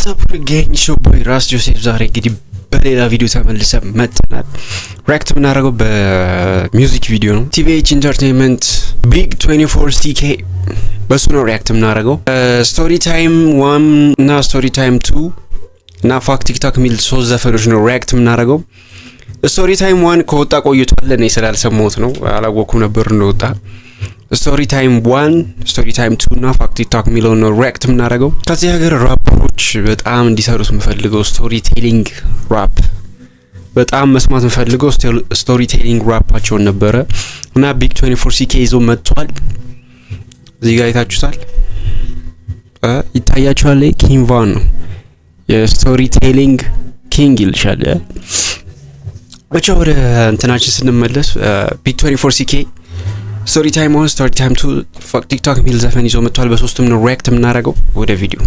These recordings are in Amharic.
ዋትስአፕ ገኝ ሾው ቦይ ራስ ጆሴፍ ዛሬ እንግዲህ በሌላ ቪዲዮ ተመልሰን መጥተናል። ሪአክት የምናደርገው በሚውዚክ ቪዲዮ ነው። ቲቪኤች ኢንተርቴይንመንት ቢግ 24ck በሱ ነው ሪአክት የምናደርገው። ስቶሪ ታይም 1 እና ስቶሪ ታይም 2 እና ፋክ ቲክቶክ ሚል 3 ዘፈኖች ነው ሪአክት የምናደርገው። ስቶሪ ታይም 1 ከወጣ ቆይቷል። እኔ ስላልሰማሁት ነው አላወኩም ነበር እንደወጣ። ስቶሪ ታይም 1 ስቶሪ ታይም 2 እና ፋክ ቲክቶክ ሚለው ነው ሪአክት የምናደርገው። ከዚህ ሀገር ራፐሮች በጣም እንዲሰሩት የምፈልገው ስቶሪ ቴሊንግ ራፕ በጣም መስማት የምፈልገው ስቶሪ ቴሊንግ ራፓቸውን ነበረ እና ቢግ 24ck ይዞ መጥቷል። እዚህ ጋር አይታችሁታል፣ ይታያችኋል። ኪንግ ቫን ነው የስቶሪ ቴሊንግ ኪንግ ይልሻል። ብቻ ወደ እንትናችን ስንመለስ ቢግ 24ck ስቶሪ ታይም 1 ስቶሪ ታይም 2 ፋክ ቲክቶክ ሚል ዘፈን ይዞ መጥቷል። በሶስቱም ነው ሪአክት የምናደርገው። ወደ ቪዲዮ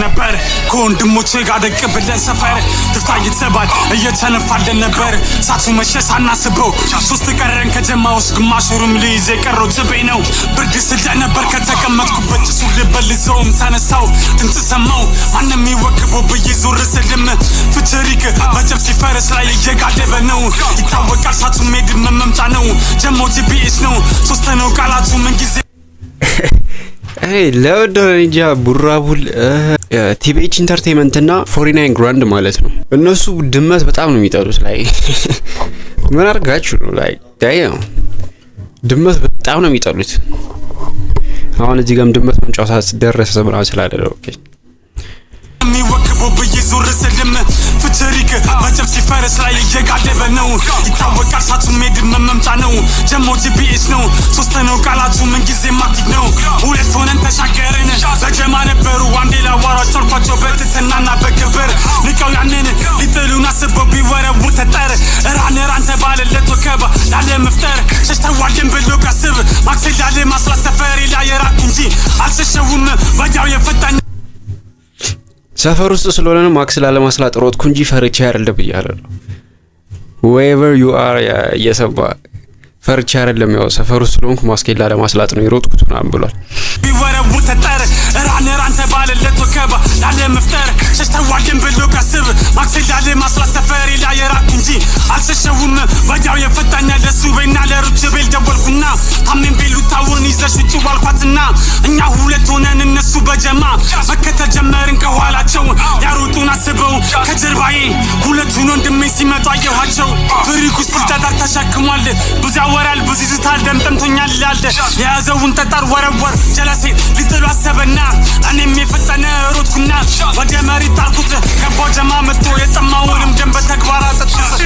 ነበር ከወንድሞቼ ጋር ደቅ ብለን ሰፈር ትፍታ እየተባል እየተነፋለን ነበር። ሳቱ መሸስ አናስበው 3 ቀረን ከጀማ ውስጥ ግማሹንም ልይዝ የቀረው ዝቤ ነው። ብርድ ስለነበር ከተቀመጥኩበት ጭሱ ልበልዘውም ተነሳው ድምፅ ሰማው ማንም ይወክበው ብዬ ዞር ስልም ፍትሪክ በጨብሲ ፈረስ ላይ እየጋደበ ነው። ይታወቃል ሳቱ ሜድን መምጣ ነው። ጀሞ ጂፒኤስ ነው 3 ነው ቃላቱ ምን ጊዜ ለወደረጃ ቡራቡል ቲቪኤች ኢንተርቴይንመንት እና 49 ግራንድ ማለት ነው። እነሱ ድመት በጣም ነው የሚጠሉት። ላይ ምን አርጋችሁ ነው ላይ ዳያው ድመት በጣም ነው የሚጠሉት። አሁን እዚህ ጋርም ድመት መምጫው ደረሰ ምናምን ስላደረው ኦኬ ብዬ ዞር ስልም ፍትሪክ በጨብሲ ፈረስ ላይ እየጋደበ ነው። ይታወቃል ሳቱ ሜድን መምጣ ነው። ጀሞ ጂፒኤስ ነው 3 ነው ቃላቱ ምን ጊዜ ማቲክ ነው። ሁለት ሆነን ተሻገርን በጀማ ነበሩ አንዴ ላዋራቸው አልኳቸው በትትናና በክብር ንቀው ያንን ሊጥሉን አስበው ቢወረቡ ተጠር ራን ተባለለት ወከባ ላለ መፍጠር ሸሽተዋልን ብሎ ቢያስብ ማክሰል ያለ ማስላት ሰፈሬ ላይ የራቅ እንጂ አልሸሸውም ወዲያው የፈታኝ ሰፈር ውስጥ ስለሆነ ነው ማክስ ላለማስላጥ ሮጥኩ እንጂ ፈርቻ አይደለም ይያለው። wherever you are የሰባ ፈርቻ አይደለም ያው ሰፈር ውስጥ ስለሆንኩ ማስኬላ ለማስላጥ ነው የሮጥኩት ምናምን ብሏል። ቢወረቡ ተጠር ራን ተባለለት ወከባ ላለ መፍጠር ሸሽተዋልን ብሎ ቢያስብ ማክሰል ያለ ማስላት ሰፈሬ ላይ የራቅ እንጂ አልሸሸውም ወዲያው የፈታኝ ለሱ በእና ለሩጭ ቤል ደወልኩና አሜን ቤሉ ታውን ይዘሽ ውጭ ዋልኳትና እኛ ሁለት ሆነን እነሱ በጀማ መከተል ጀመርን ከኋላቸው ያሩጡን አስበው ከጀርባዬ ሁለቱን ወንድሜ ሲመጡ አየኋቸው። ፍሪክ ውስጥ ተጣጣ ተሸክሟል ብዙ ያወራል ብዙ ይዝታል ደምጠምቶኛል ይላል የያዘውን ጠጣር ወረወር ጀለሴ ሊጥሉ አሰበና እኔም የፈጠነ ሮጥኩና ወደ መሬት ጣልኩት። ገባው ጀማ መጥቶ የጠማውንም ደም በተግባር አጠጥኩት።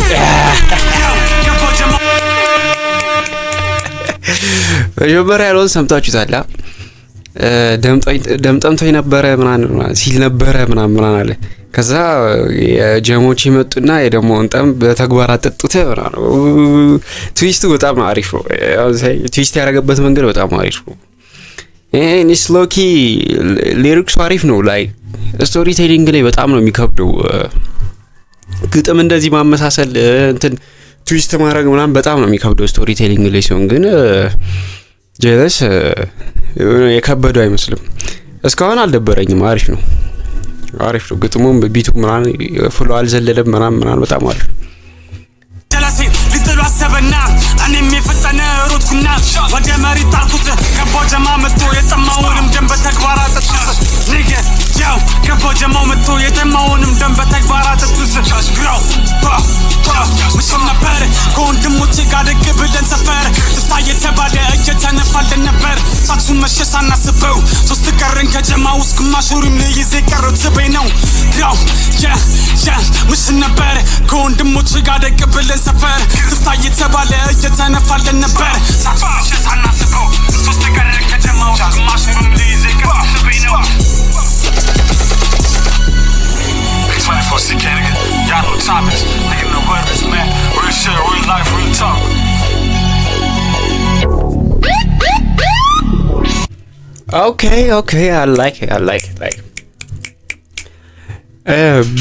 ገባው ጀማ መጀመሪያ ያለውን ሰምታችሁታል። ደምጠምቶኝ ነበረ ምናምን ሲል ነበረ ምናምን አለ። ከዛ የጀሞች ይመጡና የደሞ እንጠም በተግባር አጠጡት ምናምን። ትዊስቱ በጣም አሪፍ ነው። ትዊስት ያደረገበት መንገድ በጣም አሪፍ ነው። ኒስሎኪ ሊሪክሱ አሪፍ ነው። ላይ ስቶሪ ቴሊንግ ላይ በጣም ነው የሚከብደው። ግጥም እንደዚህ ማመሳሰል እንትን ትዊስት ማድረግ ምናምን በጣም ነው የሚከብደው ስቶሪ ቴሊንግ ላይ ሲሆን ግን ጀለስ የከበደው አይመስልም። እስካሁን አልደበረኝም። አሪፍ ነው ግጥሙም ቢቱ ምናምን ፍሎ አልዘለለም ምናምን በጣም አሪፍ ነው። ጀለሴ ሊጥሉ አሰበና እኔም የፈጠነ ሮጥኩና ወደ መሬት ጣልኩት። ገባው ጀማ መጥቶ የጠማውንም ደም በተግባር አጠጥኩት። ንገ ያው ገባው ጀማው መጥቶ የጠማውንም ደም በተግባር አጠጥኩት። ግራው ምሽም ነበር ከወንድሞቼ ጋር ደቅ ብለን ሰፈር ትፍታ እየተባለ እየተነፋለን ነበር። ሳቱን መሸስ አናስበው 3 ቀረን ከጀማ ውስጥ ግማሹንም ልይዝ የቀረው ዝቤ ነው። ግራው ምሽም ነበር ከወንድሞቼ ጋር ደቅ ብለን ሰፈር ትፍታ እየተባለ እየተነፋለን ነበር። ሳቱን መሸስ አናስበው 3 ቀረን ከጀማ ውስጥ ግማሹንም ልይዝ የቀረው ዝቤ ነው። 24ck nigga, y'all know time is, nigga know what it is, man. Real shit, real life, real talk. Okay, I like it.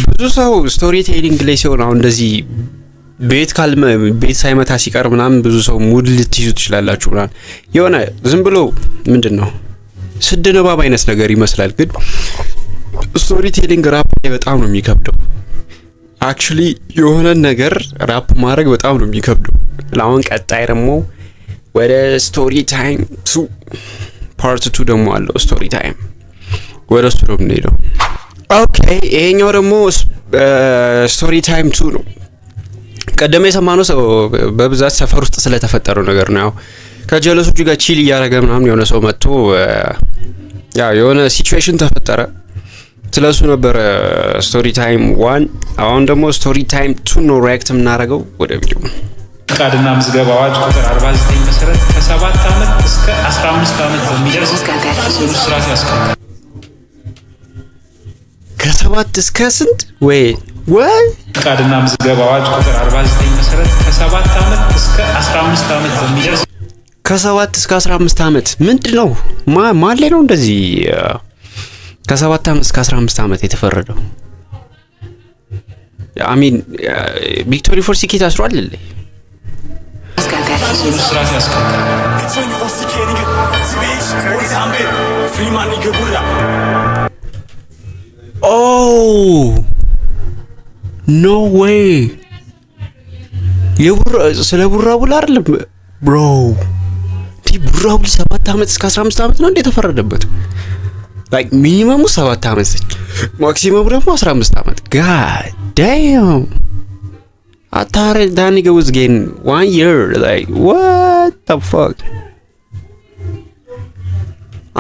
ብዙ ሰው ስቶሪ ቴሊንግ ላይ ሲሆን አሁን እንደዚህ ቤት ሳይመታ ሲቀር ምናምን ብዙ ሰው ሙድ ልትይዙ ትችላላችሁ ምናምን የሆነ ዝም ብሎ ምንድነው ስድ ንባብ አይነት ነገር ይመስላል ግን ስቶሪ ቴሊንግ ራፕ ላይ በጣም ነው የሚከብደው አክቹሊ የሆነ ነገር ራፕ ማድረግ በጣም ነው የሚከብደው ለአሁን ቀጣይ ደግሞ ወደ ስቶሪ ታይም 2 ፓርት 2 ደግሞ አለው ስቶሪ ታይም ወደ እሱ ነው የምንሄደው ኦኬ ይሄኛው ደግሞ ስቶሪ ታይም 2 ነው ቀደም የሰማነው ሰው በብዛት ሰፈር ውስጥ ስለተፈጠረው ነገር ነው ያው ከጀለሶቹ ጋር ቺል እያደረገ ምናምን የሆነ ሰው መጥቶ ያው የሆነ ሲቹዌሽን ተፈጠረ ስለሱ ነበር ስቶሪ ታይም 1 አሁን ደግሞ ስቶሪ ታይም 2 ነው ሪአክት የምናደርገው ወደ ቪዲዮ ፈቃድና ምዝገባ አዋጅ ቁጥር 49 መሰረት ከ7 ዓመት እስከ 15 ዓመት በሚደርስ ጽኑ እስራት ያስቀጣል ከ7 እስከ ስንት ወይ ፈቃድና ምዝገባ አዋጅ ቁጥር 49 መሰረት ከ7 ዓመት እስከ 15 ዓመት በሚደርስ ከ7 እስከ 15 ዓመት ምንድነው ማን ላይ ነው እንደዚህ ከ7 ዓመት እስከ 15 ዓመት የተፈረደው አሚን ቪክቶሪ ፎር ሲኬት አስሯል አይደል ጽኑ እስራት ያስቀጣል ኦ ኖ ዌይ ስለ ቡራቡል አይደለም ብሮ ቡራቡል 7 ዓመት እስከ 15 ዓመት ነው እንዴ ተፈረደበት like minimum 7 ዓመት ማክሲመም ደግሞ 15 ዓመት god damn አታረ ዳኒ goes again 1 year like what the fuck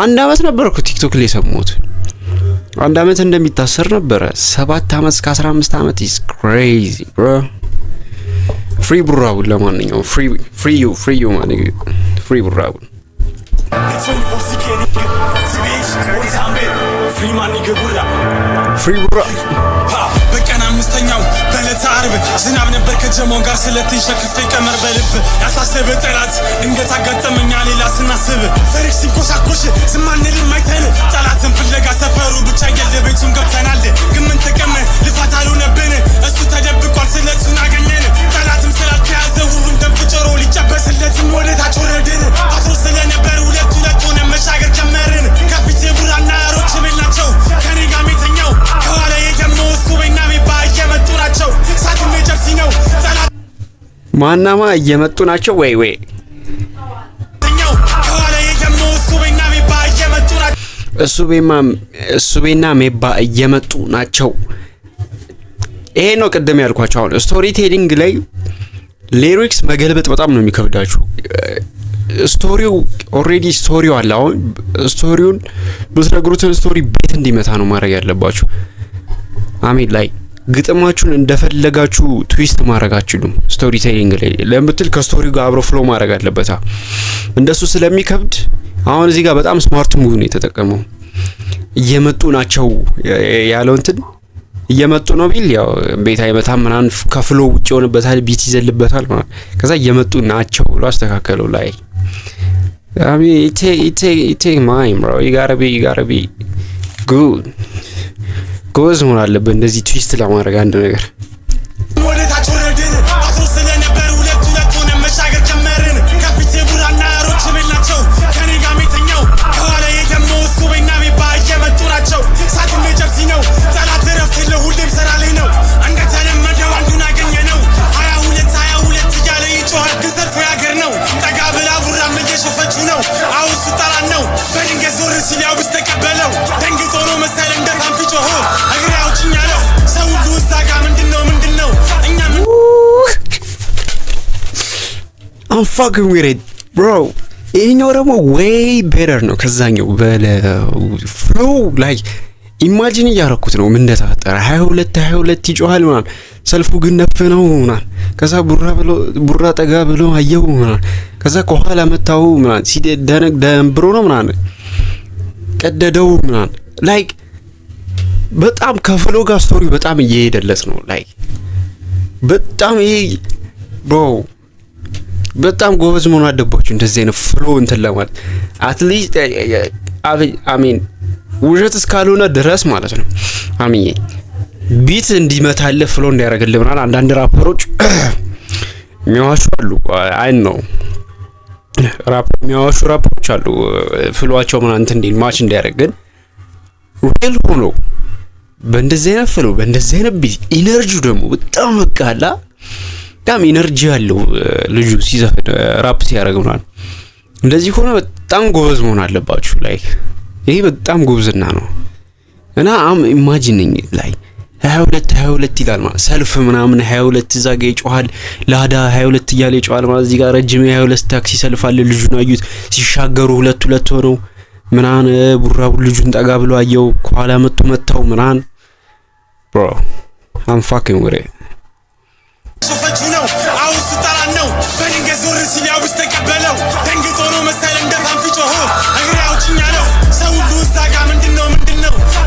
አንድ ዓመት ነበርኩ ቲክቶክ ላይ ሰሞት አንድ ዓመት እንደሚታሰር ነበር 7 ዓመት እስከ 15 ዓመት is crazy bro free ቡራቡል ለማንኛውም free you man free ቡራቡል free ቡራ በቀን አምስተኛው በዕለተ ዓርብ ዝናብ ነበር ከጀማው ጋር ስለትንሸክፍ ቀመር በልብ ያሳሰበ ጠላት ድንገት አጋጠመኛ ሌላ ስናስብ ታሪክ ሲንኮሳኮሽ ዝማንልም አይተን ጠላትን ፍለጋ ሰፈሩ ብቻ የለቤቱን ገብተናል ግን ምን ጥቅም ልፋት አልሆነብን እሱ ተደብቋል ስለቱን አገኘን ጠላትም ስላልተያዘ ሁሉም ደንፍጭሮ ሊጨበስለትም ወደታች ወረድን አቶ ስለነበር ሁለት ሆነ መሻገር ጀመርን ከፊቴ ቡራና ሮች ቤላቸው ከኔ ጋር ሜተኛው ከኋላ የደሞ እሱ በና ሜባ እየመጡ ናቸው ሳትም የጀርሲ ነው ጠላት ማናማ እየመጡ ናቸው ወይ ከኋላ የደሞ እሱ በና ሜባ እየመጡ ናቸው እሱ ቤና ሜባ እየመጡ ናቸው ይሄ ነው ቀደም ያልኳቸው አሁን ስቶሪ ቴሊንግ ላይ ሊሪክስ መገልበጥ በጣም ነው የሚከብዳችሁ ስቶሪው ኦሬዲ ስቶሪው አለ አሁን ስቶሪውን በስነግሩትን ስቶሪ ቤት እንዲመታ ነው ማድረግ ያለባችሁ አሜን ላይ ግጥማችሁን እንደፈለጋችሁ ትዊስት ማድረጋችሁም ስቶሪ ቴሊንግ ላይ ለምትል ከስቶሪው ጋር አብሮ ፍሎ ማድረግ አለበት እንደሱ ስለሚከብድ አሁን እዚህ ጋር በጣም ስማርት ሙቭ ነው የተጠቀመው እየመጡ ናቸው ያለው እንትን እየመጡ ነው ቢል ያው ቤት አይመታም ምናምን ከፍሎ ውጪ ሆነበታል ቢት ይዘልበታል ማለት ከዛ እየመጡ ናቸው ብሎ አስተካከለው ላይ I mean it take mine bro you gotta be good ጎዝ መሆን አለበት እንደዚህ ትዊስት ለማድረግ አንድ ነገር ወደታች ወረድን አቶ ስለነበር ሁለት ሆነ መሻገር ጀመርን ከፊቴ ቡራና ሮች ቤላቸው ከኔ ጋር ሜተኛው ከኋላ የደሞ እሱ በና ሜባ እየመጡ ናቸው ሳትም የጀርሲ ነው ጠላት ረፍት ለሁሌም ሰራልህ ነው እንደተለመደው አንዱን አገኘ ነው 22 እያለ ይጮሃል ግን ሰልፉ ያገር ነው ጠጋ ብላ ቡራም እየሾፈችው ነው አሁን እሱ ጠላት ነው በድንገት ዞር ሲል ያው ብስተቀበለው ደንግጦ ነው መሰለ እንደ ታንፊ ጮሆ እግሬ አውጭኝ አለው ሰው ሁሉ እዛ ጋር ምንድነው እኛ I'm fucking with it bro ይሄኛው ደግሞ way better ነው ከዛኛው flow like ኢማጂን እያረኩት ነው ምን እንደተፈጠረ 22 ይጮሃል ማለት ሰልፉ ግን ነፍ ነው ማለት ከዛ ቡራ ጠጋ ብሎ አየው ማለት ከዛ ከኋላ መታው ማለት ሲደነቅ ደንብሮ ነው ማለት ቀደደው ማለት like በጣም ከፍሎ ጋር ስቶሪ በጣም እየሄደለት ነው like በጣም ይሄ bro በጣም ጎበዝ መሆን አለባችሁ እንደዚህ አይነት ፍሎ እንትን ለማለት at least I mean ውሸት እስካልሆነ ድረስ ማለት ነው አሚን ቢት እንዲመታለ ፍሎ እንዲያረጋግልህ ማለት አንዳንድ ራፐሮች የሚዋሹ አሉ። አይ ነው ራፕ የሚዋሹ ራፖች አሉ ፍሏቸው ምናምን እንትን እንዲል ማች እንዲያደርግ ግን ሪል ሆኖ በእንደዚህ አይነት ፍሎ በእንደዚህ አይነት ቢት ኢነርጂው ደግሞ በጣም በቃላ በጣም ኢነርጂ ያለው ልጁ ሲዘፍን ራፕ ሲያደርግ ምናምን እንደዚህ ሆነ በጣም ጎበዝ መሆን አለባችሁ። ላይክ ይሄ በጣም ጎበዝና ነው እና ኢማጂኒንግ ላይ 22 ይላል ማለት ሰልፍ ምናምን 22 እዛ ጋር ይጮሃል ላዳ 22 እያለ ይጮሃል ማለት እዚህ ጋር ረጅም 22 ታክሲ ሰልፍ አለ። ልጁን አዩት ሲሻገሩ ሁለት ሆነው ምናምን ቡራቡ ልጁን ጠጋ ብሎ አየው ከኋላ መጣው ምናምን bro I'm fucking with it ሶፈቹ ነው አውስ ተጣላን ነው በድንገ ዞር ሲያው ተቀበለው ደንግጦ ነው መሰል እንደፋም ፍጮሆ እግራውጭኛ ነው ሰው ሁሉ ዛጋ ምንድነው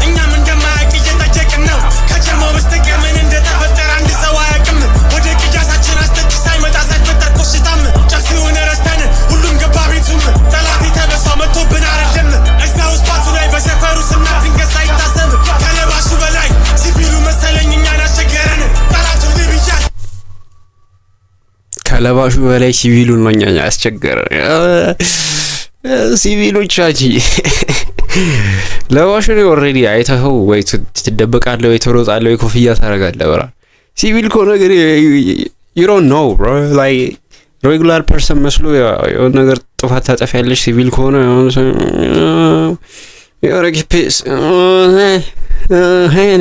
እኛም እንደማያውቅ እየጠየቅን ነው ከጀማው በስተቀር ምን እንደተፈጠረ አንድ ሰው አያውቅም። ወደ ቅጃሳችን አስተች ሳይመጣ ሳይፈጠር ቆሽታም ጨፍሩን ረስተን ሁሉም ገባ ቤቱም ጠላት ተበሳው መጥቶብን አይደለም እዛው ስፓቱ ላይ በሰፈሩ ስናድንገስ አይታሰብ ከለባሹ በላይ ሲቪሉ መሰለኝ እኛን አስቸገረን ጠላቱ ሊብያ ከለባሹ በላይ ሲቪሉን ነው እኛን ያስቸገረን ሲቪሎች አጂ ለባሹ ነው ኦሬዲ አይተኸው ወይ ትደበቃለህ ወይ ትሮጣለህ ወይ ኮፍያ ታረጋለህ ብራ ሲቪል ኮነ ግን you don't know bro like regular person መስሎ የሆነ ነገር ጥፋት ታጠፋለሽ ሲቪል ኮነ የረክ ፒስ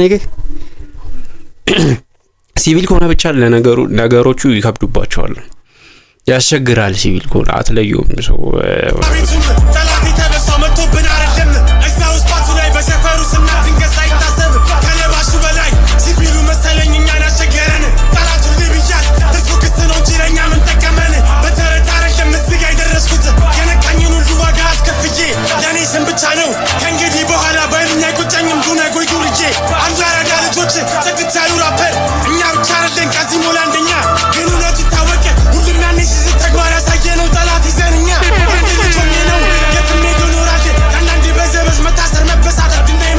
ነገ ሲቪል ኮነ ብቻ ነገሮቹ ይከብዱባቸዋል ያስቸግራል። ሲቪል ኮነ አትለዩም ሰው ጠላት ተበሳው መጥቶብን አይደለም እዛው ስፓቱ ላይ በሰፈሩ ስናድንገስ አይታሰብ ከለባሹ በላይ ሲቪሉ መሰለኝ እኛን አስቸገረን ጠላቱ ሊብያል ተሱ ክስ ነው እንጂ ለኛ ምን ተቀመን በተረታረሽ ምስጋ ይደረስኩት የነካኝን ሁሉ ዋጋ አስከፍዬ ለኔ ስም ብቻ ነው ከእንግዲህ በኋላ በእኛ ቁጨኝም ዱነ ጎይዱ ልጄ አንዳራዳ ልጆች ጽድታዩ ራፐር እኛ ብቻ አይደለን ከዚህ ሞላ አንደኛ ግን እውነቱ ታወቀ ሁሉም ያኔ ሲዝ ተግባር ያሳየነው ጠላት ይዘንኛ አንድ ልጅ ሆኜ ነው የትሜ ዶኖራል አንዳንዴ በዘበዝ መታሰር መበሳጠር ድንጋይ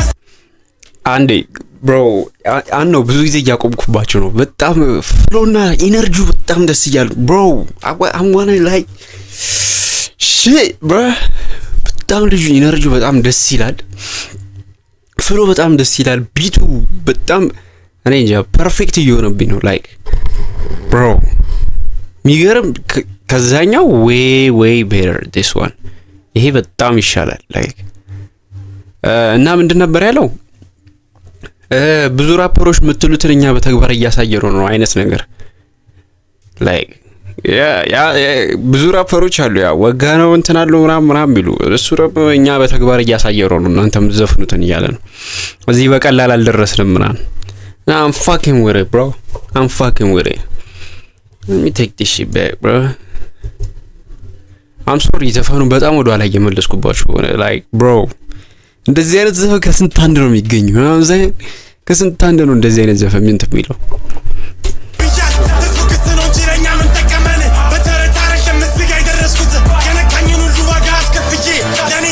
አንዴ ብሮ ነው ብዙ ጊዜ ያቆምኩባቸው ነው። በጣም ፍሎና ኢነርጂው በጣም ደስ ይላል ብሮ አምዋና ላይ shit bro በጣም ልጁ ኢነርጂው በጣም ደስ ይላል ፍሎ በጣም ደስ ይላል ቢቱ በጣም እኔ እንጃ ፐርፌክት እየሆነብኝ ነው ላይክ ብሮ ሚገርም ከዛኛው way better this one ይሄ በጣም ይሻላል ላይክ እና ምንድን ነበር ያለው ብዙ ራፐሮች ምትሉትን እኛ በተግባር እያሳየነው ነው አይነት ነገር ላይክ ያ ብዙ ራፐሮች አሉ ያ ወጋ ነው እንትን አለው ምናምን ቢሉ እሱ ረብ እኛ በተግባር እያሳየነው ነው እናንተም ዘፍኑትን እያለ ነው እዚህ በቀላል አልደረስንም ምናምን I'm fucking with it bro I'm fucking with it let me take this shit back bro I'm sorry ዘፈኑ በጣም ወደ ኋላ እየመለስኩባችሁ like bro እንደዚህ አይነት ዘፈን ከስንት አንድ ነው የሚገኘው ምናምን ዘይ ከስንት አንድ ነው እንደዚህ አይነት ዘፈን ምን ትምለው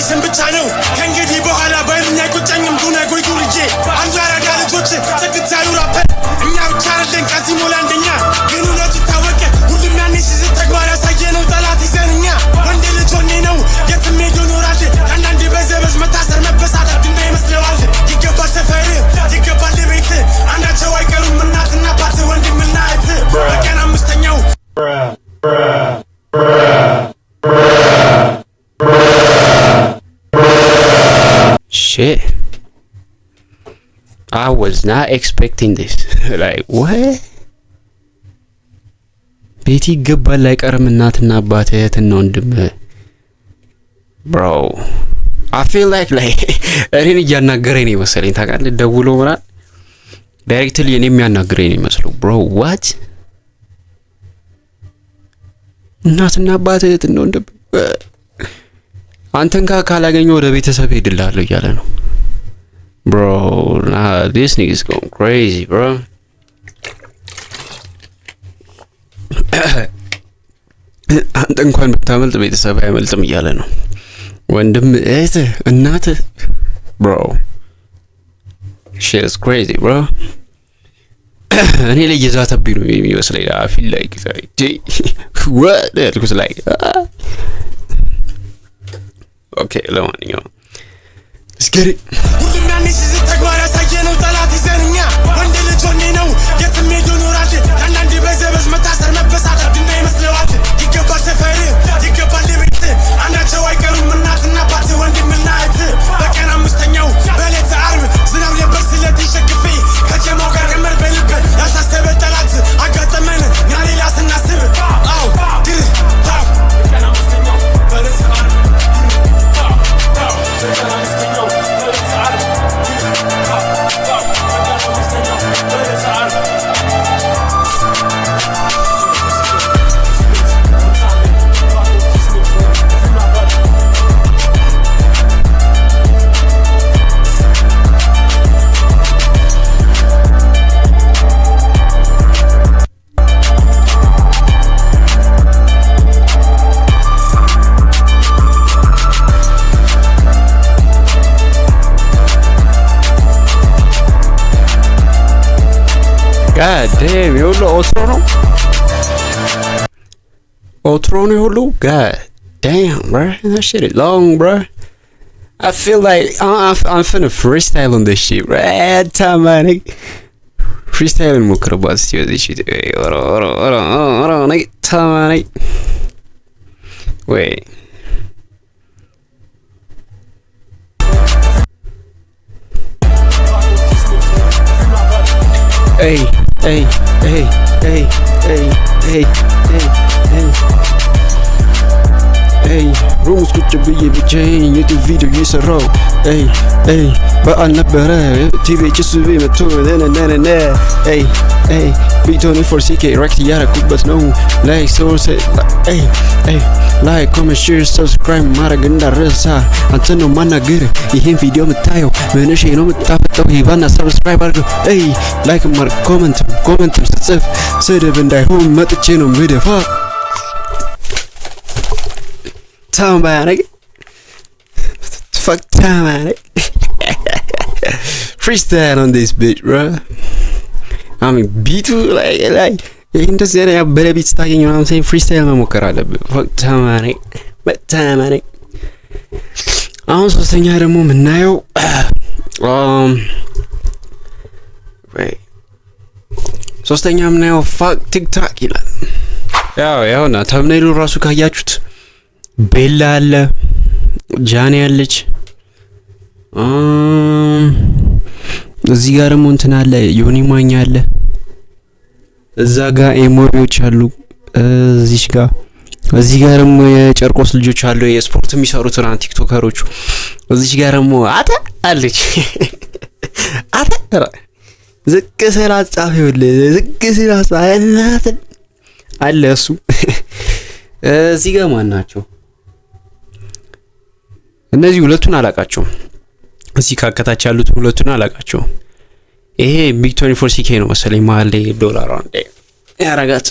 ስም ብቻ ነው ከእንግዲህ በኋላ በእኛ ቁጨኝም ዱነ ጎይዱ ልጄ አንዳራዳ ልጆች ጽድታዩ ራፐር እኛ ብቻ አይደለን ከዚህ ሞላ አንደኛ ግን እውነቱ ታወቀ ሁሉም ያኔ ሲዝ ተግባር ያሳየነው ጠላት ይዘንኛ ወንድ ልጅ ሆኜ ነው የትሜ ዶኖራል አንዳንዴ በዘበዝ መታሰር መበሳጠር ድንጋይ ይመስለዋል ይገባል ሰፈር ይገባል ቤት አንዳቸው አይቀሩም እናትና አባት ወንድምና እህት በቀን አምስተኛው shit I was not expecting this like what ቤት ይገባል አይቀርም እናትና አባት እህትና ወንድም bro I feel like እኔን እያናገረኝ ነው መሰለኝ ታውቃለህ ደውሎ ምናምን ዳይሬክትሊ እኔ የሚያናግረኝ ነው መስለው bro what እናትና አባት እህትና ወንድም አንተን ካላገኘው ወደ ቤተሰብ ሄድላለሁ እያለ ነው bro nah this nigga is going crazy bro አንተ እንኳን ብታመልጥ ቤተሰብ አይመልጥም እያለ ነው ወንድም እህት እናት bro shit is crazy bro እኔ ላይ የዛተብኝ ነው የሚመስለኝ። አፊል ላይ ወልኩስ ላይ ኦኬ ለማንኛውም እስከሪ ሁሉም ያኔ ሲዝት ተግባር ያሳየነው ጠላት ይዘንኛ ወንድ ልጅ ሆኜ ነው የትም ሄዶ ኖራል አንዳንዴ በዘበዝ መታሰር መበሳት ድና ይመስለዋል ይገባል ሰፈር ይገባል ቤት አንዳቸው አይቀሩም እናትና አባት ወንድምና እህት በቀን አምስተኛው በሌት ዓርብ ዝናብ ነበር ስለተሸክፌ ከጀማው ጋር እመር በልብ ያሳሰበ ጠላት አጋጠመን ያ ሌላ ስናስብ አው ድር ታው በቀን አምስተኛው በሌት ዓርብ God damn, you know Outro no holo? God damn, bro. That shit is long, bro. I feel like I'm finna freestyle on this shit, right? Time, man. Freestyle mukra bas this shit. Hold on, time, man. Wait. Hey, hey, hey, hey, hey, hey, hey, hey. Hey, Rooms ቁጭ ብዬ ብቻዬን ዩቲዩብ ቪዲዮ እየሰራሁ hey, hey, በዓል ነበረ ቲቪ ጭሱ መጥቶ ነነነነ hey, hey, B24CK ራክት እያረኩበት ነው like so hey, hey, like comment share subscribe ማድረግ እንዳረሳ አንተ ነው ማናገር ይሄን ቪዲዮ የምታየው ምንሽ ነው የምታፈጠው ይባና subscribe አድርገው hey, like ማድረግ comment ስትጽፍ ስድብ እንዳይሆን መጥቼ ነው ምደፋ Tambanek. Fuck Tambanek. Freestyle on this bitch, bro. I mean, beat like. እንደዚህ አይነት ያበለ ቢት ስታገኝ ነው ማለት ፍሪስታይል መሞከር አለብህ። Fuck Tambanek. But Tambanek. አሁን ሶስተኛ ደግሞ የምናየው wait. ሶስተኛ የምናየው fuck TikTok ይላል። ያውና ተምኔሉ ራሱ ካያችሁት ቤላ አለ ጃኒ አለች እዚህ ጋር ደግሞ እንትን አለ ዮኒ ማኛ አለ እዛ ጋር ኤሞሪዎች አሉ እዚህ ጋር ደግሞ የጨርቆስ ልጆች አሉ የስፖርት የሚሰሩት እና ቲክቶከሮቹ እዚህ ጋር ደግሞ አታ አለች አታ ዝቅ ስላጻፈ ዝቅ ስላጻፈ አለ እሱ እዚህ ጋር ማን ናቸው እነዚህ ሁለቱን አላቃቸውም እዚህ ካከታች ያሉት ሁለቱን አላቃቸውም ይሄ B24CK ነው መሰለኝ መሀል ላይ ዶላር አንዴ ያረጋት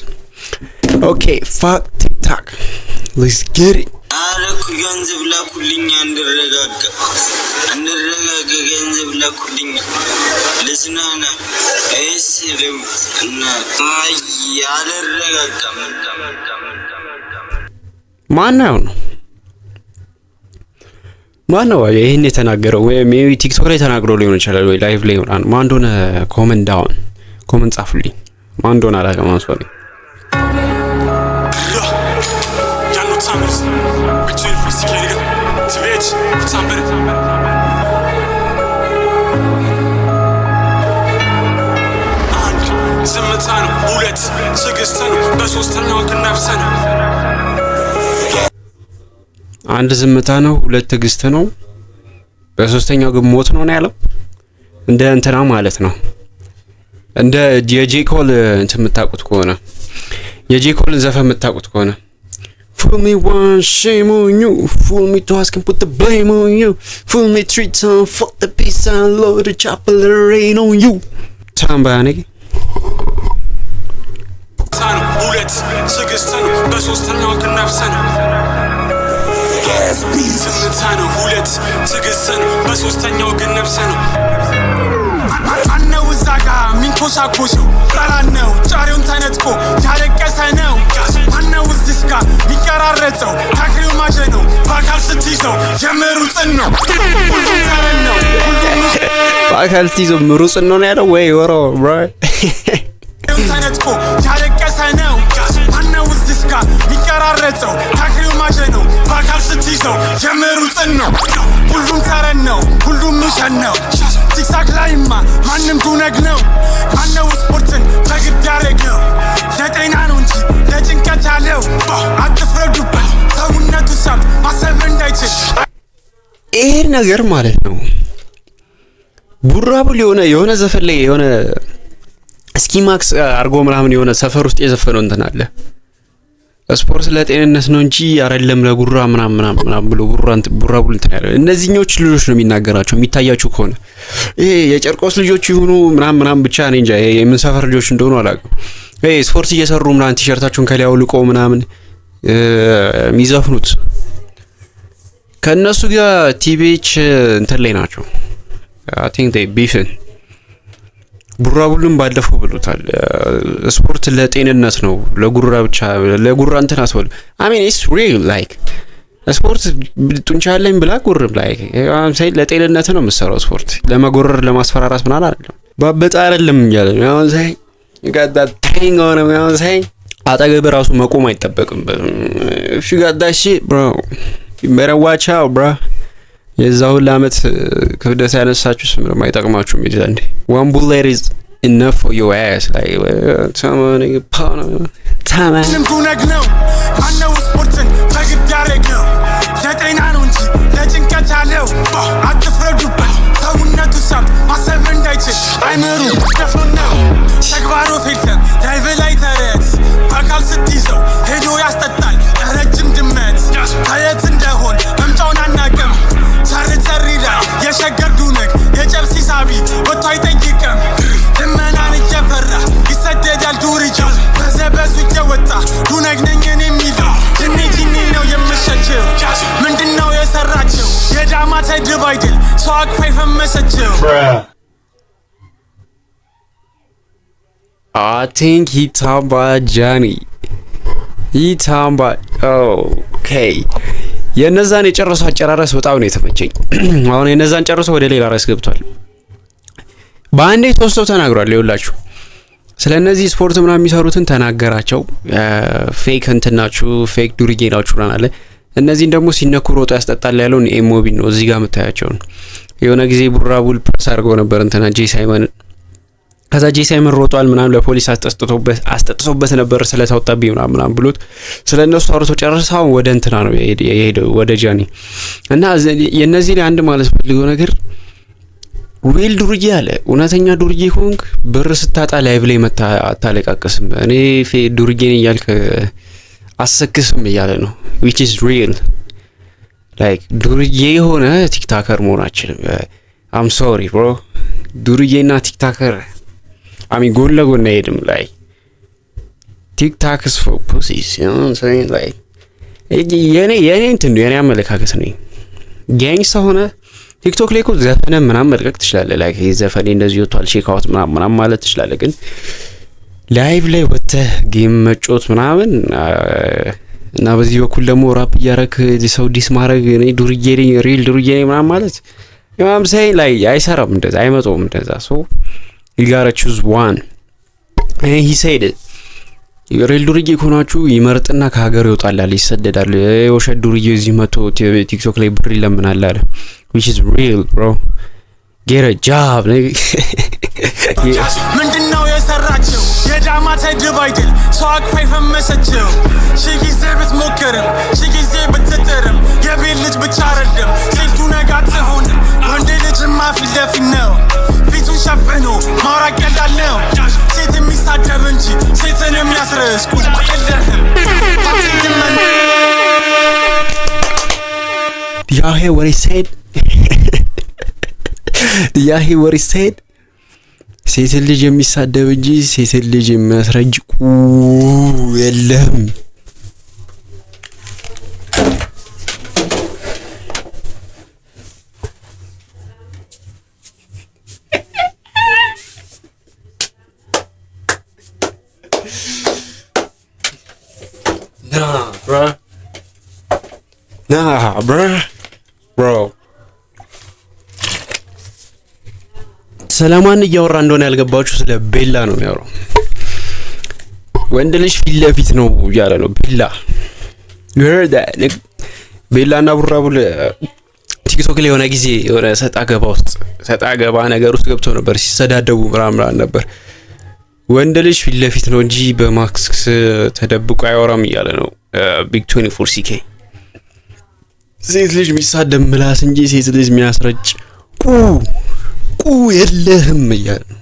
ኦኬ fuck TikTok let's get it አረኩ ገንዘብ ላኩልኝ አንደረጋጋ ገንዘብ ላኩልኝ ለስናና አይስልም እና ያደረጋጋ ማን ነው ይሄን የተናገረው ወይ ሜቢ ቲክቶክ ላይ ተናግሮ ሊሆን ይችላል ወይ ላይቭ ላይ ሆነ ማን እንደሆነ ኮመንት ጻፉልኝ ማን እንደሆነ አላውቅም አንሶሪ ያኑ ታምርስ B24CK ትቤት ታምር አንድ ዝምታ ነው ሁለት ትዕግስት ነው በሶስተኛው ከናብሰን አንድ ዝምታ ነው ሁለት ትዕግስት ነው በሶስተኛው ግን ሞት ነው ያለው እንደ እንትና ማለት ነው እንደ የጄኮል እንትን የምታውቁት ከሆነ የጄኮልን ዘፈን የምታውቁት ከሆነ Fool me once, shame on you. Fool me twice, can put the blame on you. Fool me 3 times, fuck the peace and Lord, the chopper, the rain on you. Tambanek. Tan, bullet, Sigistan, Besostan, Knapsan. Tan, bullet, Sigistan, Besostan, Knapsan. ማነው እዛጋ ሚንኮሻኮሽው ቀራነው ጫሬውን ተነጥቆ ያለቀሰ ነው ማነው እዚስጋ ሚቀራረጸው ታክሪው ማጀ ነው በአካል ስትይዘው የምሩጽን ነው ሁሉም ተረን ነው በአካል ስትይዘው ምሩጽን ነው ያለው ወይ ወሮ ብሮ ተነጥቆ ያለቀሰ ነው ማነው እዚስጋ ሚቀራረጸው ታክሪው ማጀ ነው በአካል ስትይዘው የምሩጽን ነው ሁሉም ተረን ነው ሁሉም ምሸን ነው ቲክታክ ላይማ ማንም ጉነግ ነው ማነው ስፖርትን በግድ ያረገው ለጤና ነው እንጂ ለጭንቀት ያለው አትፍረዱበት ሰውነቱ ሳት ማሰብ እንዳይችል ይሄ ነገር ማለት ነው ቡራቡል የሆነ ዘፈን ላይ የሆነ ስኪማክስ አርጎ ምናምን የሆነ ሰፈር ውስጥ የዘፈነው እንትን አለ ስፖርት ለጤንነት ነው እንጂ አይደለም ለጉራ ምናምን ብሎ ቡራቡል እንትን ያለ እነዚህኞች ልጆች ነው የሚናገራቸው የሚታያችሁ ከሆነ ይሄ የጨርቆስ ልጆች ይሁኑ ምናምን ብቻ እኔ እንጃ የምን ሰፈር ልጆች እንደሆኑ አላውቅም ይሄ ስፖርት እየሰሩ ምናምን ቲሸርታቸውን ከላይ አውልቆ ምናምን የሚዘፍኑት ከነሱ ጋር ቲቤች እንትን ላይ ናቸው I think they beefing ቡራቡልም ባለፈው ብሎታል ስፖርት ለጤንነት ነው ለጉራ ብቻ ለጉራ እንትን አስወል I mean it's real like ስፖርት ጡንቻ ያለኝ ብላ ጉርም like I'm saying ለጤንነት ነው የምሰራው ስፖርት ለመጎረር ለማስፈራራት ምናምን አይደለም ባበጣ አይደለም እያለ ነው say you got that thing on him you say አጠገብ ራሱ መቆም አይጠበቅም if you got that shit bro you better watch out bro የዛው ለአመት ክብደት ያነሳችሁ ስምም አይጠቅማችሁም ይላንዴ one bullet is enough for your ass like someone ታማንም ጉነግ ነው ማነው ስፖርትን በግድ ያረገው ለጤና ነው እንጂ ለጭንቀት ያለው አትፍረዱበት ሰውነቱ ሳት ማሰብ እንዳይችል አይምሩ ደፍኖ ነው ተግባሩ ፊልተር ላይቭ ላይ ተረት በአካል ስትይዘው ሄዶ ያስጠጣል ረጅም ድመት ታየት እንደሆን መምጫውን አናቀም ተርተሪዳ የሸገር ዱነግ የጨብሲ ሳቢ ወጥቶ አይጠይቅም ልመናን እየፈራ ይሰደዳል ዱርጃ በዘበሱ እየወጣ ዱነግ ነኝን የሚለው ጅኒ ነው የምሸችው ምንድነው የሰራችው የዳማ ተድብ አይደል ሰው አቅፋ የፈመሰችው I think he talking about Johnny he talking about okay የነዛን የጨረሱ አጨራረስ በጣም ነው የተመቸኝ አሁን የነዛን ጨርሶ ወደ ሌላ ራስ ገብቷል በአንዴ ሶስት ተናግሯል ይውላችሁ ስለነዚህ ስፖርት ምናምን የሚሰሩትን ተናገራቸው ፌክ እንትናችሁ ፌክ ዱርጌ ናችሁ አለ እነዚህን ደግሞ ሲነኩ ሮጦ ያስጠጣል ያለው ኤሞቢ ነው እዚህ ጋር መታያቸው የሆነ ጊዜ ቡራቡል ፕረስ አድርጎ ነበር እንትና ጄ ሳይመን ከዛ ጄ ሳይመን ሮጧል ምናምን ለፖሊስ አስጠጥቶበት ነበር ስለታወጣብኝ ምናምን ብሎት ስለነሱ አውርቶ ጨርሰው ወደ እንትና ነው የሄደው ወደ ጃኒ እና የነዚህ ላይ አንድ ማለት ፈልገው ነገር ሪል ዱርዬ አለ እውነተኛ ዱርዬ ሆንክ ብር ስታጣ ላይቭ ላይ መታ አታለቃቀስም እኔ ዱርዬ ነኝ ያልክ አሰክስም እያለ ነው which is real like ዱርዬ ሆነ ቲክታከር መሆናችን I'm sorry bro ዱርዬና ቲክታከር I mean ጎን ለጎን አይሄድም like TikTok is for pussies you know what I'm saying like የኔ እንትን የኔ አመለካከት ነው ጋንግስታ ሆነ ቲክቶክ ላይ እኮ ዘፈነ ምናምን መልቀቅ ትችላለህ like ዘፈኔ እንደዚህ ወጥቷል ቼክ አውት ምናምን ማለት ትችላለህ ግን ላይቭ ላይ ወጥተህ ጌም መጫወት ምናምን እና በዚህ በኩል ደግሞ ራፕ እያረክ ሰው ዲስ ማድረግ እኔ ዱርዬ ነኝ ሪል ዱርዬ ነኝ ምናምን ማለት you know what I'm saying like አይሰራም እንደዛ አይመጣውም እንደዛ so you gotta choose one and he said it ሪል ዱርዬ ኮናችሁ ይመርጥና ከሀገር ይወጣላል ይሰደዳል የውሸት ዱርዬ እዚህ መቶ ቲክቶክ ላይ ብር ይለምናል አለ which is real bro get a job ምንድነው የሰራችው የዳማ ተድብ አይደል ሰው አቅፋ የፈመሰችው ሺጊዜ ብትሞክርም ሺጊዜ ብትጥርም የቤት ልጅ ብቻ አይደለም ሴቱ ነጋት ሆነ ወንድ ልጅማ ፊት ለፊት ነው ፊቱን ሸፍኖ ማውራት ቀላል ነው ሴት የሚሳደብ እንጂ ሴትን የሚያስረስ ቁጣ የለህም y'all hear what he said y'all hear what he said ሴት ልጅ የሚሳደብ እንጂ ሴት ልጅ የሚያስረጅ የለህም bro ሰላማን እያወራ እንደሆነ ያልገባችሁ ስለ ቤላ ነው የሚያወራው። ወንድ ልጅ ፊት ለፊት ነው እያለ ነው ቤላ። ቤላና ቡራቡል ቲክቶክ ላይ የሆነ ጊዜ የሆነ ሰጣ ገባ ነገር ውስጥ ገብተው ነበር፣ ሲሰዳደቡ ምናምን ነበር። ወንድ ልጅ ፊት ለፊት ነው እንጂ በማስክ ተደብቆ አያወራም እያለ ነው ቢግ 24 CK። ሴት ልጅ የሚሳደብ ምላስ እንጂ ሴት ልጅ የሚያስረጭ ቁ የለህም እያለ ነው።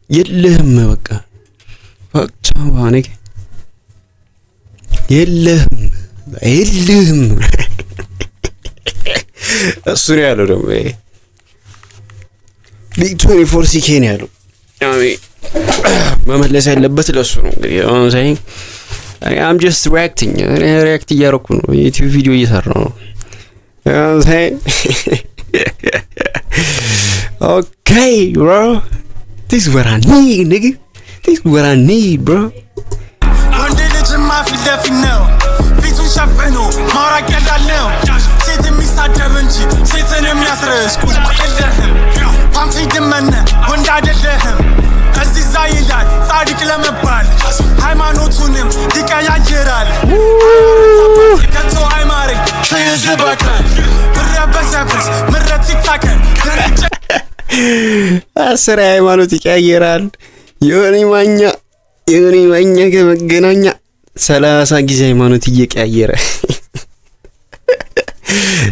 የለህም በቃ የለህም እሱ ነው ያለው። ደግሞ ቢግ 24 CK ነው ያለው። መመለስ ያለበት ለሱ ነው እንግዲህ። አሁን ሳይ I'm just reacting እያደረኩ ነው። ዩቲዩብ ቪዲዮ እየሰራሁ ነው። አሁን ሳይ okay bro, this is what I need nigga, this is what I need bro. ወንድ ልጅ ማፊት ለፊት ነው ፊቱን ሸፍኖ ማውራት ቀላል ነው። ሴት የሚሳደብ እንጂ ሴትን የሚያስረስ የለህም። ፓምፊድ መነ ወንድ አይደለህም። እዚህ ዛ ይላል ጻድቅ ለመባል ሃይማኖቱንም ይቀያይራል። ከቶ አይማርክ ተይዝበካል ብረበሰብስ ምረት ይታከል አስር ሃይማኖት ይቀያይራል። የሆነ ማኛ ከመገናኛ 30 ጊዜ ሃይማኖት እየቀያየረ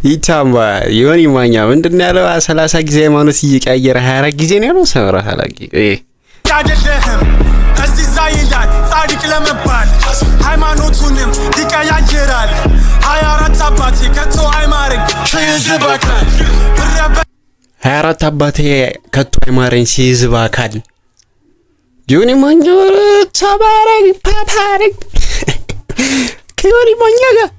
ይታማ። የሆነ ማኛ ምንድነው ያለው? 30 ጊዜ ሃይማኖት እየቀያየረ 24 ጊዜ ነው ያለው። ሰራ ታላቂ አይደለህም። እዚህ ዛ ይላል ጻድቅ ለመባል ሃይማኖቱንም ይቀያይራል። 24 አባቴ ከቶ አይማርክ ተይዝበካል 24 አባቴ ከቶ አይማረኝ ሲይዝብ አካል ጆኒ ማኛ ተባረክ ፓፓረክ ከዮኒ ማኛ ጋር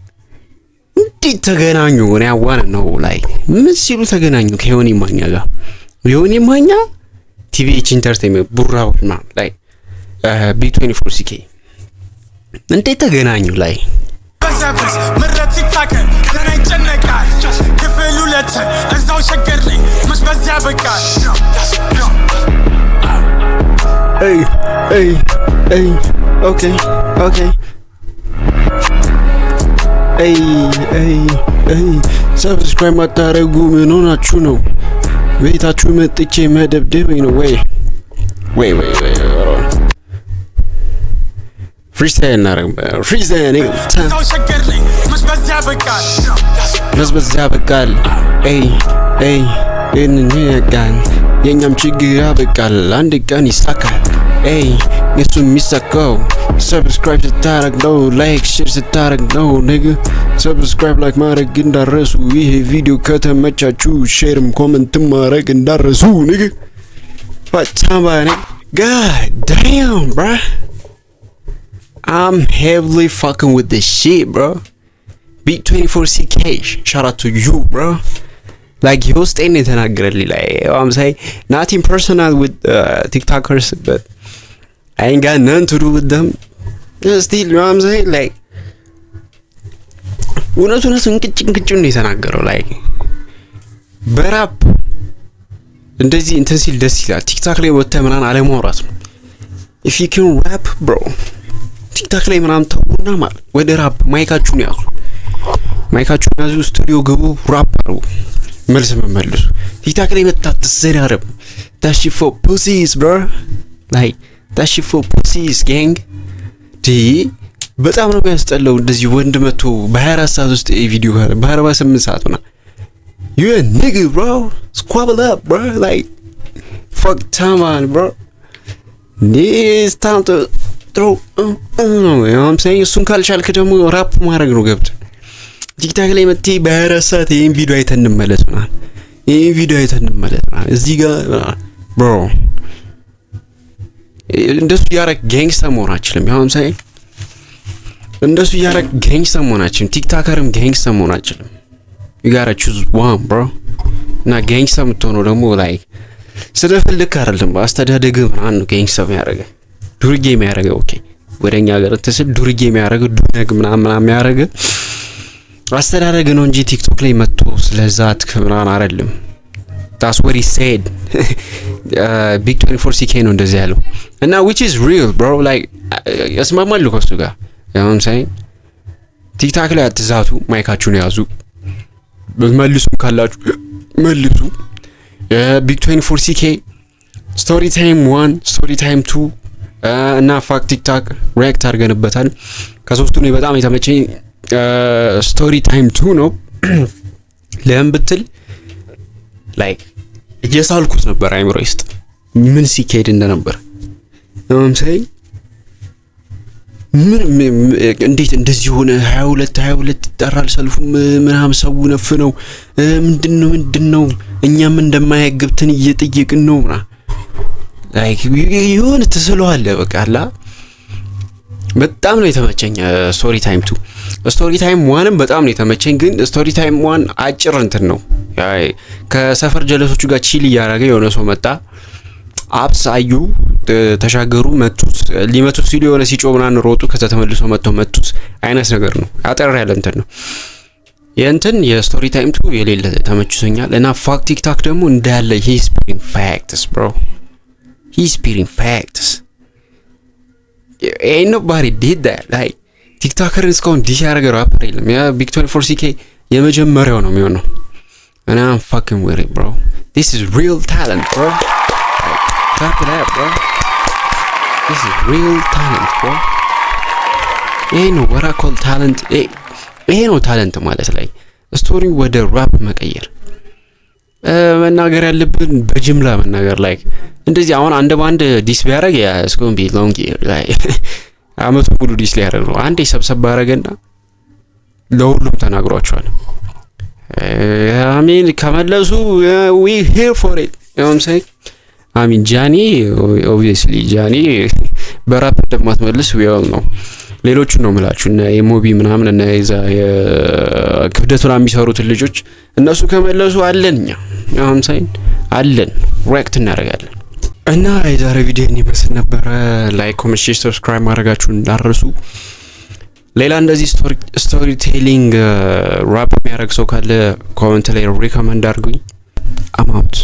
እንዴት ተገናኙ? እኔ አዋን ነው ላይ ምን ሲሉ ተገናኙ ከዮኒ ማኛ ጋር? ዮኒ ማኛ ቲቪኤች ኢንተርቴይንመንት ቡራውና ላይ ቢግ 24 CK እንዴት ተገናኙ? ላይ በሰብስ ምረት ይታከል ገና ይጨነቃል። ክፍል 2 እዛው ሸገር ላይ መች በዚያ በቃል። ኦኬ ሰብስክራይብ ማታረጉ ምን ሆናችሁ ነው? ቤታችሁ መጥቼ መደብደበኝ ነው ወይ? ፍሪስታይል እናረግ ፍሪስታይል እዛው ሸገር ላይ መች በዚያ በቃል። በዚያ በቃል እንኛጋን የኛም ችግር ያበቃል። አንድ ቀን ይሳካል። እሱ የሚሳካው ሰብስክራይብ ስታረግ ነው፣ ላይክ ሼር ስታረግ ነው። ነገ ሰብስክራይብ ላይክ ማድረግ እንዳረሱ። ይሄ ቪዲዮ ከተመቻችሁ ሼርም ኮሜንትም ማድረግ እንዳረሱ። ነገ ፈጣን God damn bro, I'm heavily fucking with this shit bro. Big 24 CK, shout out to you bro. Like he was staying in Tenagreli, like I'm saying, nothing personal with TikTokers, but I ain't got nothing to do with them. Still, you know what I'm saying? Like እውነቱን እንቅጭ ነው የተናገረው። ላይ በራፕ እንደዚህ እንትን ሲል ደስ ይላል። ቲክታክ ላይ ወጥተህ ምናምን አለማውራት ነው። if you can rap bro ቲክታክ ላይ ምናምን ተውና ማለት ወደ ራፕ ማይካችሁን ያዙ፣ ስቱዲዮ ግቡ፣ ራፕ አድርጉ፣ መልስ መመልሱ። ቲክታክ ላይ መጣ ተዘራረብ that shit for pussies bro, like that shit for pussies gang በጣም ነው የሚያስጠላው። እንደዚህ ወንድ መቶ በ24 ሰዓት ውስጥ ቪዲዮ ጋር በ48 ሰዓት ሆና you a nigga bro, squabble up bro, like fuck time on bro, it's time to throw you know what I'm saying? እሱን ካልቻልክ ደግሞ ራፕ ማድረግ ነው ገብተህ ቲክታክ ላይ መጥቼ በ24 ሰዓት ይሄን ቪዲዮ አይተን እንመለስ ምናምን እዚህ ጋር bro እንደሱ ያረክ ጋንግስተር መሆን አችልም። ያው I'm saying እንደሱ ያረክ ጋንግስተር መሆን አችልም። ቲክታከርም ጋንግስተር መሆን አችልም። you gotta choose one bro. እና ጋንግስተር የምትሆነው ደግሞ ላይ ስለፈልክ አይደለም አስተዳደግ ምናምን ነው ጋንግስተር የሚያደርገ ዱርጌ የሚያደርገ ኦኬ ወደኛ ሀገር ተስል ዱርጌ የሚያደርገ ዱነግ ምናምን የሚያደርገ አስተዳደግ ነው እንጂ ቲክቶክ ላይ መጥቶ ስለዛ ትክምራን አይደለም። that's what he said. Big 24ck ነው እንደዚህ ያለው እና which is real bro like ያስማማሉ ከሱ ጋር ያውም ሳይን ቲክታክ ላይ አትዛቱ ማይካችሁን ያዙ መልሱ ካላችሁ መልሱ ቢግ 24ck ስቶሪ ታይም 1 ስቶሪ ታይም 2 እና ፋክት ቲክታክ ሪአክት አድርገንበታል ከሶስቱ ነው በጣም የተመቸኝ ስቶሪ ታይም 2 ነው ለምን ብትል ላይክ እየሳልኩት ነበር አይምሮ ውስጥ ምን ሲካሄድ እንደነበር ሳይን ምን እንዴት እንደዚህ ሆነ 22 ይጣራል ሰልፉ ምናምን ሰው ነፍ ነው ምንድነው እኛም እንደማያገብትን እየጠየቅን ነው ላይክ ይሁን ተስሏል በቃ አላ በጣም ነው የተመቸኝ ስቶሪ ታይም 2 ስቶሪ ታይም 1 በጣም ነው የተመቸኝ ግን ስቶሪ ታይም 1 አጭር እንትን ነው ከሰፈር ጀለሶቹ ጋር ቺል ያያረገ የሆነ ሰው መጣ አብስ አዩ ተሻገሩ መቱት ሊመቱት ሲሉ የሆነ ሲጮምናን ሮጡ ከዛ ተመልሶ መቱት አይነት ነገር ነው አጠር ያለ እንትን ነው የእንትን የስቶሪ ታይም 2 የሌለ ተመችቶኛል እና ፋክት ቲክታክ ደግሞ እንዳለ he speaking facts bro he speaking facts ain't nobody did that like ቲክቶከር እስካሁን ዲሽ ያረገ ራፐር የለም ያ ቢግ 24ck የመጀመሪያው ነው የሚሆነው and I'm fucking with it bro this is real talent bro clap it up bro this is real talent bro no what I call talent no talent ማለት ላይ ስቶሪ ወደ ራፕ መቀየር መናገር ያለብን በጅምላ መናገር ላይ እንደዚህ አሁን አንድ ባንድ ዲስ ቢያረግ ያ እስኮን ቢ ሎንግ ላይ አመቱ ሙሉ ዲስ ላይ ያረግ ነው አንዴ ሰብሰብ አረገና ለሁሉም ተናግሯቸዋል አሚን ከመለሱ we here for it you know what I'm saying አሚን ጃኒ obviously ጃኒ በራፕ እንደማትመልስ we all know ሌሎቹ ነው መላችሁ እና የሞቢ ምናምን እና የዛ የክብደቱን የሚሰሩት ልጆች እነሱ ከመለሱ አለንኛ you know what I'm saying አለን ሪአክት እናደርጋለን እና የዛሬ ቪዲዮ እንመስል ነበር ላይክ ኮሜንት ሼር ሰብስክራይብ ማድረጋችሁን እንዳትረሱ ሌላ እንደዚህ ስቶሪ ቴሊንግ ራፕ የሚያደርግ ሰው ካለ ኮሜንት ላይ ሪኮመንድ አድርጉኝ I'm out